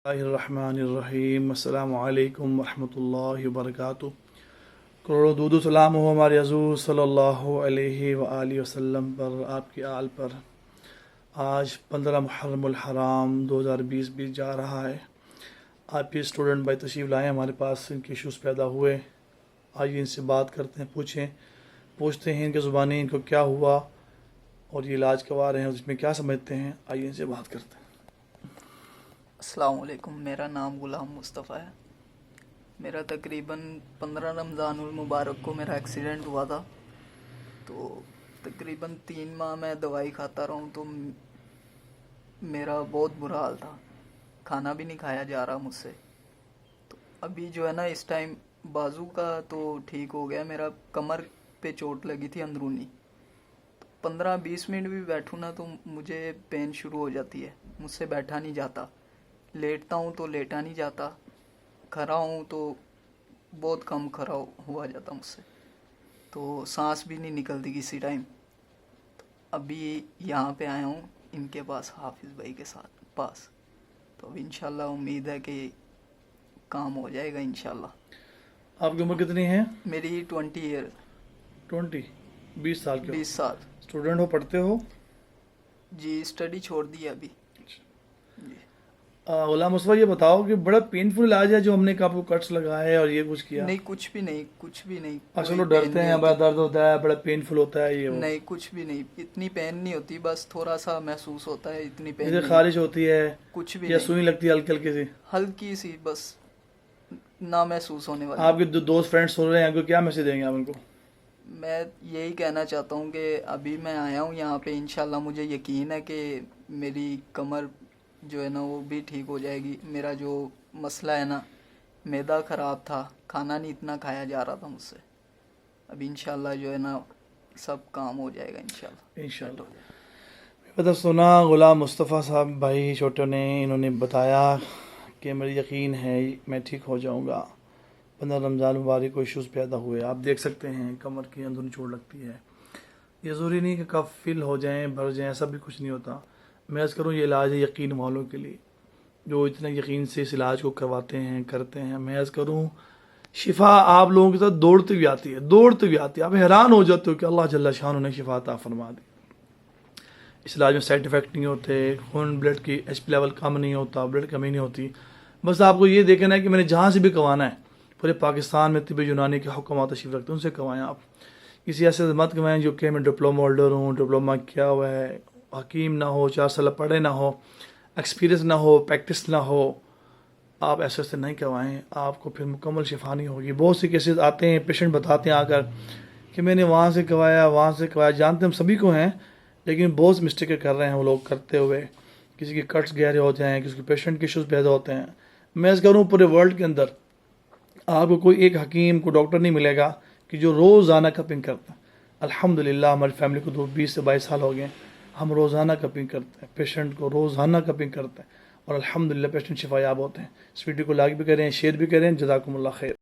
اللہ الرحمن الرحیم، السلام علیکم ورحمۃ اللہ وبرکاتہ۔ کروڑوں درود و سلام ہو ہمارے حضور صلی اللہ علیہ وآلہ وسلم پر، آپ کی آل پر۔ آج 15 محرم الحرام 2020 بھی جا رہا ہے۔ آپ کے اسٹوڈنٹ بھائی تشریف لائے ہمارے پاس، ان کے ایشوز پیدا ہوئے، آئیے ان سے بات کرتے ہیں، پوچھتے ہیں ان کے زبانی ان کو کیا ہوا اور یہ علاج کروا رہے ہیں اس میں کیا سمجھتے ہیں، آئیے ان سے بات کرتے ہیں۔ السلام علیکم، میرا نام غلام مصطفیٰ ہے۔ میرا تقریباً 15 رمضان المبارک کو میرا ایکسیڈنٹ ہوا تھا، تو تقریباً 3 ماہ میں دوائی کھاتا رہا ہوں، تو میرا بہت برا حال تھا، کھانا بھی نہیں کھایا جا رہا مجھ سے۔ تو ابھی جو ہے نا اس ٹائم بازو کا تو ٹھیک ہو گیا، میرا کمر پہ چوٹ لگی تھی اندرونی، 15-20 منٹ بھی بیٹھوں نا تو مجھے پین شروع ہو جاتی ہے، مجھ سے بیٹھا نہیں جاتا، لیٹتا ہوں تو لیٹا نہیں جاتا، کھڑا ہوں تو بہت کم کھڑا ہوا جاتا مجھ سے، تو سانس بھی نہیں نکلتی کسی ٹائم۔ ابھی یہاں پہ آیا ہوں ان کے پاس، حافظ بھائی کے پاس، تو اب انشاءاللہ امید ہے کہ کام ہو جائے گا انشاءاللہ۔ آپ کی عمر کتنی ہے؟ میری 20 ایئر 20 سال کے 20 سال۔ اسٹوڈنٹ ہو، پڑھتے ہو؟ جی اسٹڈی چھوڑ دی ہے ابھی۔ جی غلام مصطفیٰ، یہ بتاؤ کہ بڑا پینفل علاج ہے جو ہم نے آپ کو کٹس لگائے اور یہ کچھ کیا؟ نہیں، کچھ بھی نہیں۔ اصل لوگ ڈرتے ہیں، بڑا درد ہوتا ہے، بڑا پینفل ہوتا ہے، یہ وہ نہیں، کچھ بھی نہیں، اتنی پین نہیں ہوتی، بس تھوڑا سا محسوس ہوتا ہے، اتنی پین جیسے نہیں، خارش ہوتی ہے کچھ بھی یا نہیں، سوئی لگتی ہے ہلکی ہلکی سی، ہلکی سی بس، نہ محسوس ہونے والی۔ آپ کے دوست فرینڈ سن رہے ہیں، آپ کو کیا میسج دیں گے آپ ان کو؟ میں یہی کہنا چاہتا ہوں کہ ابھی میں آیا ہوں یہاں پہ، انشاءاللہ مجھے یقین ہے کہ میری کمر جو ہے نا وہ بھی ٹھیک ہو جائے گی۔ میرا جو مسئلہ ہے نا، معدہ خراب تھا، کھانا نہیں اتنا کھایا جا رہا تھا مجھ سے، اب انشاءاللہ جو ہے نا سب کام ہو جائے گا انشاءاللہ۔ انشاءاللہ۔ پتہ سنا غلام مصطفیٰ صاحب بھائی چھوٹے نے، انہوں نے بتایا کہ مجھے یقین ہے میں ٹھیک ہو جاؤں گا۔ 15 رمضان مبارک کو ایشوز پیدا ہوئے، آپ دیکھ سکتے ہیں کمر کی اندرونی چوٹ لگتی ہے، یہ ضروری نہیں کہ کب فل ہو جائیں، بھر جائیں، ایسا بھی کچھ نہیں ہوتا۔ میں عرض کروں یہ علاج ہے یقین والوں کے لیے، جو اتنے یقین سے اس علاج کو کرواتے ہیں، کرتے ہیں۔ میں عرض کروں شفا آپ لوگوں کے ساتھ دوڑتے ہوئی آتی ہے، آپ حیران ہو جاتے ہو کہ اللہ جل شانہ نے شفا عطا فرما دی۔ اس علاج میں سائیڈ افیکٹ نہیں ہوتے، خون بلڈ کی ایچ پی لیول کم نہیں ہوتا، بلڈ کمی نہیں ہوتی۔ بس آپ کو یہ دیکھنا ہے کہ میں نے جہاں سے بھی کروانا ہے، پورے پاکستان میں طب یونانی کے حکامات تشریف رکھتے ہیں، ان سے کروائیں۔ آپ کسی ایسے مت کروائیں جو کہ میں ڈپلوما ہولڈر ہوں، ڈپلوما کیا ہوا ہے، حکیم نہ ہو، 4 سال پڑھے نہ ہو، ایکسپیرینس نہ ہو، پریکٹس نہ ہو، آپ ایسے نہیں کروائیں، آپ کو پھر مکمل شفا نہیں ہوگی۔ بہت سے کیسز آتے ہیں، پیشنٹ بتاتے ہیں آ کر کہ میں نے وہاں سے کروایا، جانتے ہم سبھی کو ہیں، لیکن بہت مسٹیک کر رہے ہیں وہ لوگ کرتے ہوئے، کسی کے کٹس گہرے ہوتے ہیں، کسی کے پیشنٹ کے ایشوز پیدا ہوتے ہیں۔ میں اس کروں پورے ورلڈ کے اندر آپ کو کوئی ایک حکیم، کوئی ڈاکٹر نہیں ملے گا کہ جو روزانہ کپنگ کرتا ہے۔ الحمدللہ ہماری فیملی کو 20 سے 22 سال ہو گئے، ہم روزانہ کپنگ کرتے ہیں، پیشنٹ کو روزانہ کپنگ کرتے ہیں، اور الحمدللہ پیشنٹ شفا یاب ہوتے ہیں۔ اس ویڈیو کو لائک بھی کریں، شیئر بھی کریں، جزاکم اللہ خیر۔